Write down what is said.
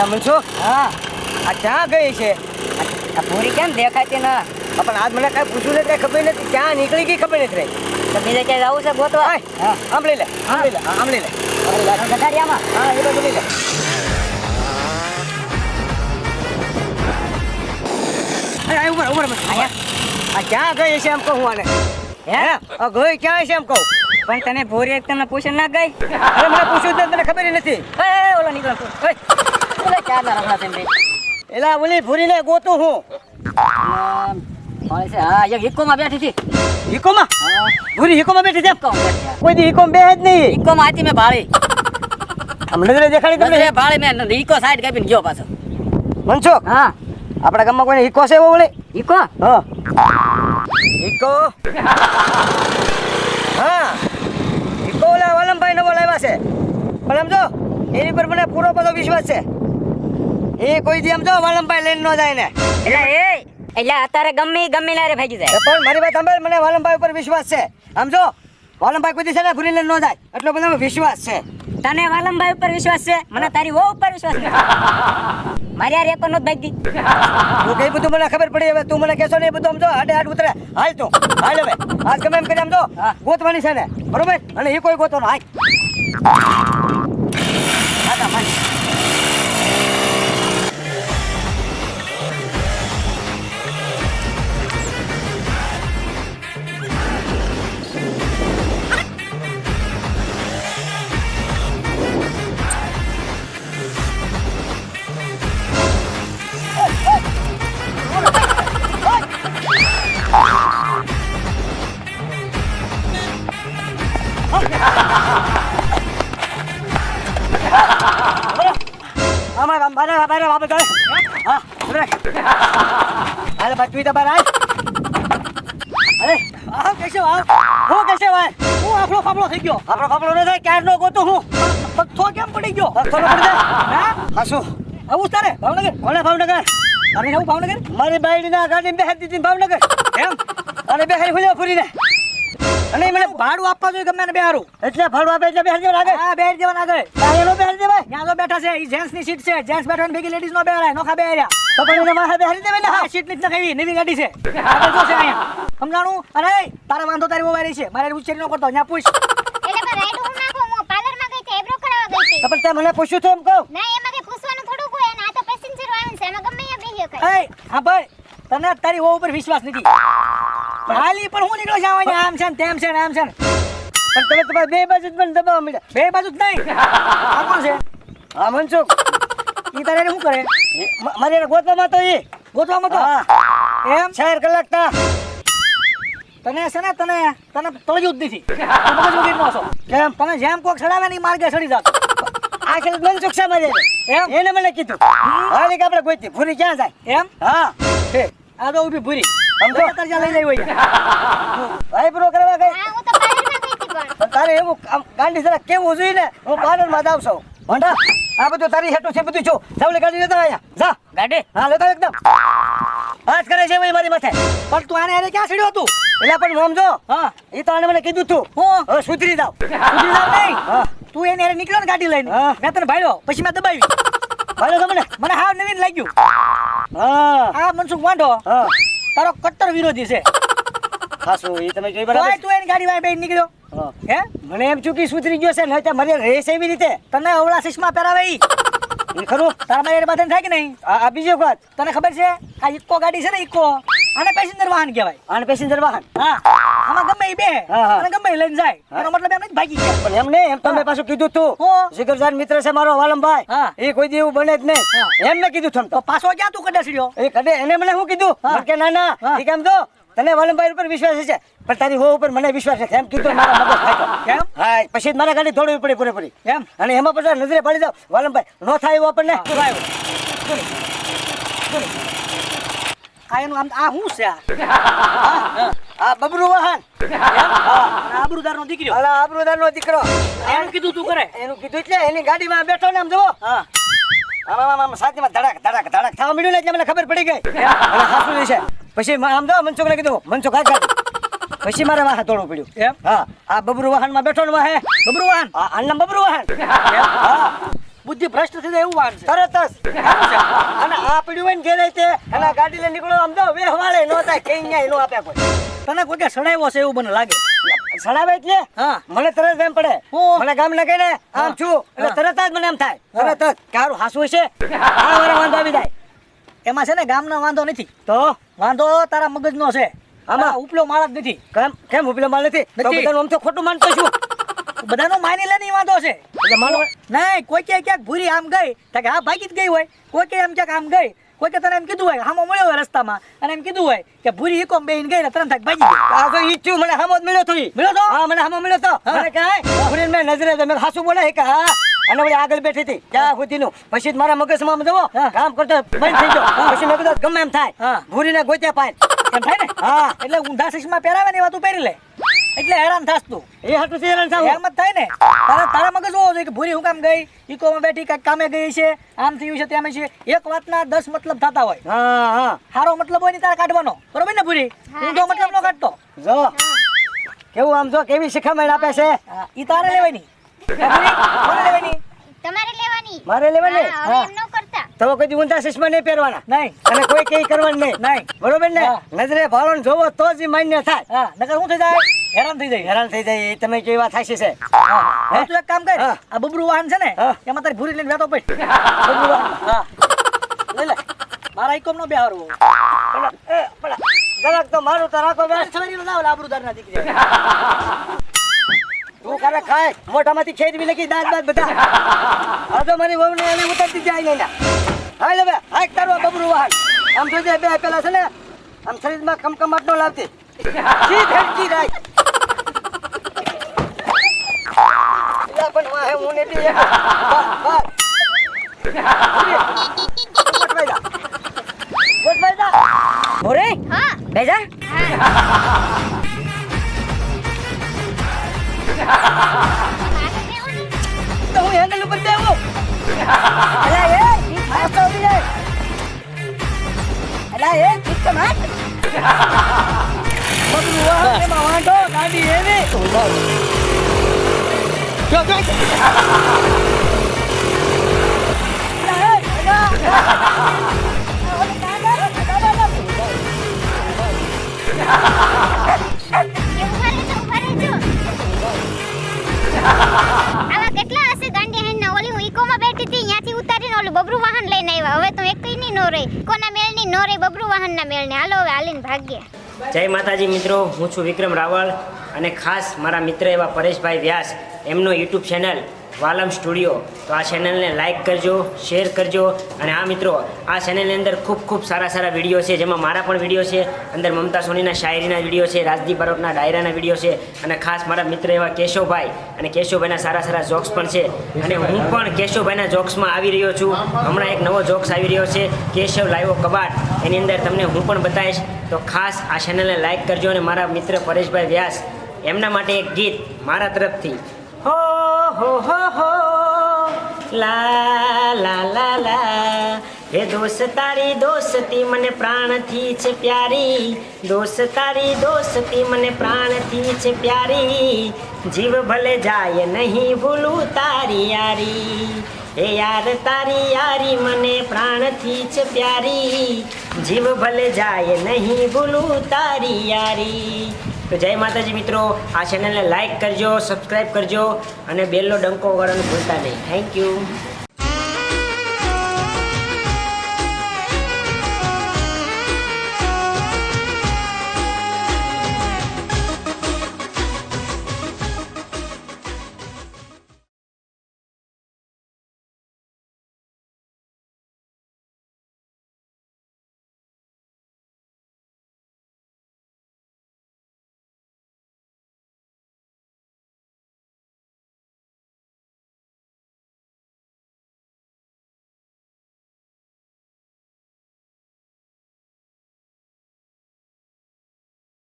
ના મનસુખ હા આ ક્યાં ગઈ છે? આ પૂરી કેમ દેખાતી ના? પણ આજ મને કાંઈ પૂછ્યું નથી, કાંઈ ખબર નથી ક્યાં નીકળી ગઈ, ખબર નથી રહી. તો બીજે ક્યાંય જવું છે ગોતવા? હા આમ લઈ લે, આમ લઈ લે, આમ લઈ લે. ગઠારિયામાં હા એ બધું લઈ લે. અરે ઉભર ઉભર આ ક્યાં ગઈ છે એમ કહું આને? હે આ ગઈ ક્યાં છે એમ કહું? પણ તને ભોરી તમને પૂછે ના ગઈ? અરે મને પૂછ્યું જ નથી, મને ખબર ય નથી. એ ઓલો નીકળો તું. ઓલા ચાર ના રખડા છે ભાઈ. એલા ઓલી ભૂરીને ગોતું હું. કોણ છે? હા એક ઇકોમાં બેઠી હતી. ઈકોમાં? હા ભૂરી ઈકોમાં બેઠી છે એમ? ઇકોમાં બેઠી. કોઈ દી ઈકોમાં બેહે જ નહીં. ઇકોમાં હતી મેં ભાળી. આમ નજરે દેખાડી તમને? નજરે ભાળી મેં ઇકો સાઈડ કાપીને ગયો પાછો. મનસુખ હા આપણા ગામમાં કોઈને ઈકો છે એવો ઓલી? ઇકો હા ઈકો હા ઈકો ઓલા વાલમભાઈ નવો લાવ્યા છે, પણ આમ જો એની પર મને પૂરો બધો વિશ્વાસ છે. એ કોઈ દી આમ જો વાલમભાઈ લઈને ન જાય ને. એટલે અત્યારે ગમે ના રે ભાગી જાય. પણ મારી વાત સાંભળ, મને વાલમભાઈ ઉપર વિશ્વાસ છે. આમ જો વાલમભાઈ કોઈ દી છે ને ભૂરી લઈને ન જાય, એટલો બધો વિશ્વાસ છે. તને વાલમભાઈ ઉપર વિશ્વાસ છે, મને તારી વહુ ઉપર વિશ્વાસ છે. મારી યાર એક નો ભાગી. તું કઈ બધું મને ખબર પડી. હવે તું મને કહેશો ને એ બધું આમ જો હાડે હાડ ઉતરે. હાલ તું હાલ હવે આજ ગમે એમ કરી આમ જો ગોતવાની છે ને, બરોબર? અને એ કોઈ ગોતો હાલ. અમાર બારે બારે બાબત હા અરે હાલે બાકી તો બાર આય. અરે આ કેસે વા હું કેસે વા હું આપણો ફાફડો થઈ ગયો. આપણો ફાફડો ન થાય ક્યારનો ગોતો હું. પથ્થો કેમ પડી ગયો? પથ્થો ન પડી જાય હા હાસુ આવું તારે ભાવનગર? કોને ભાવનગર? અરે હું ભાવનગર મારી બાઈડીના ગાડી બેહાડી દીધી ભાવનગર એમ. અને બેહારી ફૂલ્યો ફૂરીને અને મને ભાડું આપવા જોઈએ ગમે ને બેહારું. એટલે ભાડું આપે એટલે બેહારી દેવાનું આગળ? હા બેહારી દેવાનું આગળ. એનો બેહારી દેવાય? ત્યાં તો બેઠા છે, ઈ જેન્ટ્સ ની સીટ છે, જેન્ટ્સ બેઠાને ભેગી લેડીઝ નો બેહારાય, નોખા બેહાર્યા. તો પણ એને માથે બેહારી દેવાય ને. હા સીટ ની જ નખાવી, નવી ગાડી છે આગળ જો છે અહીંયા સમજાણું. અને તારા વાંધો તારી મોબાઈલ છે, મારે ઉચ્ચેરી નો કરતો ત્યાં પૂછ. એટલે પર રાઈડ હું નાખો, હું પાર્લરમાં ગઈ હતી, એબ્રો કરાવવા ગઈ હતી. તો પણ તે મને પૂછ્યું તો એમ કહું. ના એમાં કઈ પૂછવાનું થોડું કોઈ, અને આ તો પેસેન્જર વાહન છે, એમાં ગમે ત્યાં બેહી શકાય. એ હા ભાઈ તને તારી વહુ ઉપર વિશ્વાસ નથી. હાલી પણ હું નીકળો જાવ આમ છે ને તેમ છે ને આમ છે ને. પણ તમે તમારે બે બાજુ જ મને દબાવવા મળ્યા. બે બાજુ જ નહીં. આ કોણ છે? હા મનસુખ. ઈ તારે શું કરે? મારે એને ગોતવામાં તો ઈ ગોતવામાં તો એમ 4 કલાક તા તને છે ને તને તળજ્યું જ નથી. મગજ ઉગી નો છો કેમ? તને જેમ કોક ચડાવે ને ઈ માર્ગે ચડી જાતો. આ ખેલ મનસુખ છે મારે એમ એને મને કીધું હાલે કે આપણે ગોતી ભૂરી ક્યાં જાય એમ. હા છે આ તો ઊભી ભૂરી સમજો તરજા લઈ જઈ હોય ભાઈ પ્રો કરવા ગઈ. હા હું તો પાર્લરમાં ગઈ હતી પણ તારે એવું ગાંડી જરા કેવું જોઈએ ને. હું પાર્લરમાં જાવ છું ભંડા. આ બધું તારી હેઠું છે બધું છો. જાવલે ગાડી લેતા અહીંયા જા ગાડી હા લેતા એકદમ હાથ કરે છે ભાઈ મારી માથે. પણ તું આને ક્યાં સીડ્યો તું? એટલે પણ સમજો હા એ તો આને મને કીધું તું હું હવે સુધરી જાવ. સુધરી જાવ નહીં હા તું એને હારે નીકળ્યો ને ગાડી લઈને મેં તને ભાડ્યો પછી મેં દબાવી ભાડ્યો તમને મને હાવ નવીન લાગ્યું. હા આ મનસુખ વાંઢો હા તારો કટ્ટર વિરોધી છે. ખાસો એ તમે જોઈ બરાબર. તું એની ગાડી વાય બેન નીકળ્યો હે? મને એમ ચૂકી સુધરી ગયો છે ને મારે રેસ એવી રીતે તને અવળા ચશ્મા પહેરાવે ઈ ખરું તારા મારે બાધન થાય કે નહીં? આ બીજો વાત તને ખબર છે આ ઇકો ગાડી છે ને ઇકો આને પેસેન્જર વાહન કહેવાય. આને પેસેન્જર વાહન હા આમાં ગમે ઈ બે અને ગમે ઈ લઈને જાય એનો મતલબ એમ નથી ભાગી ગયા. પણ એમ ને એમ તમે પાછું કીધું તું જીગરજાન મિત્ર છે મારો વાલમભાઈ એ કોઈ દી એવું બને જ નહીં એમ મેં કીધું તમને. તો પાછો ક્યાં તું કડે સીડ્યો? એ કડે એને મને શું કીધું કે ના ના એ કેમ તો તને વાલમભાઈ ઉપર વિશ્વાસ છે પણ તારી વહુ ઉપર મને વિશ્વાસ નથી એમ કીધું. મારા મગજ ફાટ્યો કેમ? હા પછી મારા ગાડી દોડવી પડી પૂરેપૂરી એમ. અને એમાં પછી નજરે પડી જાવ વાલમભાઈ નો થાય એવું આપણને. આ એનું આમ આ શું છે? આ બબરુ વાહન આબરૂદારનો દીકરો. અલા આબરૂદારનો દીકરો એનું કીધું તું કરે એનું કીધું એટલે એની ગાડીમાં બેઠો ને આમ જુઓ હા આમ સાથીમાં ધડાક ધડાક ધડાક થવા મળ્યું ને એટલે મને ખબર પડી ગઈ અને હાસુ છે. પછી આમ જો મનસુખને કીધું મનસુખ આ ગાડી પછી મારે વાહન દોડવું પડ્યું એમ. હા આ બબરુ વાહનમાં બેઠો ને વાહે બબરુ વાહન આ નામ બબરુ વાહન હા બુદ્ધિ ભ્રષ્ટ થઈ જાય એવું વાન છે તરત જ અને આ પડ્યું હોય ને ઘેરે તે અને ગાડી લઈને નીકળો આમ તો વેહવાળે નો થાય કઈ ન્યાય નો આપે કોઈ તને કોઈ કે સડાવ્યો છે એવું મને લાગે સડાવે એટલે હા મને તરત એમ પડે મને ગામ ના કહીને આમ છું એટલે તરત જ મને એમ થાય તરત જ કારું હાસું છે આ મારા વાંધો આવી જાય એમાં છે ને ગામનો વાંધો નથી તો વાંધો તારા મગજનો છે આમાં ઉપલો માળ જ નથી કેમ ઉપલો માળ નથી બધાનું આમ તો ખોટું માનતો છું બધાનો માની લે ની વાંધો છે એટલે માનો નહીં કોઈ કે ક્યાંક ભૂરી આમ ગઈ તો કે હા ભાગી જ ગઈ હોય કોઈ કે એમ ક્યાંક આમ ગઈ કોઈ કે તને એમ કીધું હોય હામો મળ્યો હોય રસ્તામાં અને એમ કીધું હોય કે ભૂરી ઇકોમ બેહીને ગઈ ને તરત થાક ભાગી ગઈ આ તો ઈચ્છું મને હામો જ મળ્યો તો મળ્યો તો હા મને હામો મળ્યો તો મને કહે ભૂરી મેં નજરે તો મેં હાસું બોલે કે હા અને વળી આગળ બેઠી હતી ત્યાં સુધીનું પછી મારા મગજમાં જવો કામ કરતો બંધ થઈ ગયો પછી મેં કીધું ગમે એમ થાય ભૂરીને ગોત્યા પાય એમ થાય ને હા એટલે ઊંધા ચશ્મા પહેરાવે ને એ વાતું પહેરી લે એટલે હેરાન થાસ તું એ હાટું હેરાન થાવ એમ જ થાય ને તારા મગજ હોવો જોઈએ કે ભૂરી હું કામ ગઈ ઇકોમાં બેઠી કાંઈક કામે ગઈ છે આમ થયું છે તેમ છે એક વાતના 10 મતલબ થતા હોય હા હા સારો મતલબ હોય ને તારે કાઢવાનો બરોબર ને ભૂરી ઊંધો મતલબ નો કાઢતો જો કેવું આમ જો કેવી શિખામણ આપે છે ઈ તારે લેવાની કોને લેવાની તમારે લેવાની મારે લેવાની હવે એમ ન કરતા તો કોઈ ઊંધા ચશ્મા નહીં પહેરવાના નહીં અને કોઈ કઈ કરવાનું નહીં બરોબર ને નજરે ભાળો ને જોવો તો જ માન્ય થાય હા નકર શું થઈ જાય હેરાન થઈ જાય તમે કેવી વાત થાય છે હા તું એક કામ કર આ બબરું વાહન છે ને એમાં તારી ભૂરી લઈને બેઠો પડ બબરું વાહન હા લઈ લે મારા ઇકોમ નો બેહારવો પેલા જરાક તો મારું તો રાખો બેસ છોરી નો લાવ આબરૂદાર ના દીકરી તું કરે ખાય મોઢામાંથી ખેડવી નાખી દાંત બાદ બધા હવે મારી વહુને એને ઉતારતી જાય ને હાલ હવે હાક તારો બબરું વાહન આમ જોજે બે પેલા છે ને આમ શરીરમાં કમકમાટ નો લાવતી સીધ હેડકી રાખ લા પણ વાહે હું ને બી ગોઠવાઈ મોરે હા બેજા તો હું હેન્ડલ ઉપર બેહું અલા એ આ તો ઉભી રહે અલા એ ઠીક છે માર બબરું વાહન એમાં વાંધો ગાડી એવી જો આવા કેટલા હશે ગાંડી હેન ઓલી હું ઇકોમાં બેઠી હતી ત્યાંથી ઉતારીને ઓલું બબરું વાહન લઈને આવ્યા હવે તો એકઈ ની નો રહી કોના મેળની નો રહી બબરું વાહનના મેળને હાલો હવે હાલીને ભાગ્યા જય માતાજી મિત્રો, હું છું વિક્રમ રાવળ અને ખાસ મારા મિત્ર એવા પરેશભાઈ વ્યાસ એમનો યુટ્યુબ ચેનલ વાલમ સ્ટુડિયો. તો આ ચેનલને લાઇક કરજો, શેર કરજો. અને આ મિત્રો, આ ચેનલની અંદર ખૂબ સારા વિડીયો છે, જેમાં મારા પણ વિડીયો છે, અંદર મમતા સોનીના શાયરીના વિડીયો છે, રાજદીપ બારોટના ડાયરાના વિડીયો છે, અને ખાસ મારા મિત્ર એવા કેશવભાઈ અને કેશવભાઈના સારા જોક્સ પણ છે. અને હું પણ કેશવભાઈના જોક્સમાં આવી રહ્યો છું. હમણાં એક નવો જોક્સ આવી રહ્યો છે, કેશવ લાવ્યો કબાટ, એની અંદર તમને હું પણ બતાવીશ. તો ખાસ આ ચેનલને લાઇક કરજો. અને મારા મિત્ર પરેશભાઈ વ્યાસ એમના માટે એક ગીત મારા તરફથી. હો લા લા લા લા, હે દોસ્ત તારી દોસ્તી મને પ્રાણથી છે પ્યારી, દોસ્ત તારી દોસ્તી મને પ્રાણથી છે પ્યારી, જીવ ભલે જાય નહીં ભૂલું તારી યારી, હે યાર તારી યારી મને પ્રાણથી છે પ્યારી, જીવ ભલે જાય નહીં ભૂલું તારી યારી. તો જય માતાજી મિત્રો, આ ચેનલને લાઇક કરજો, સબસ્ક્રાઈબ કરજો અને બેલનો ડંકો વગાડવાનું ભૂલતા નહીં. Thank you.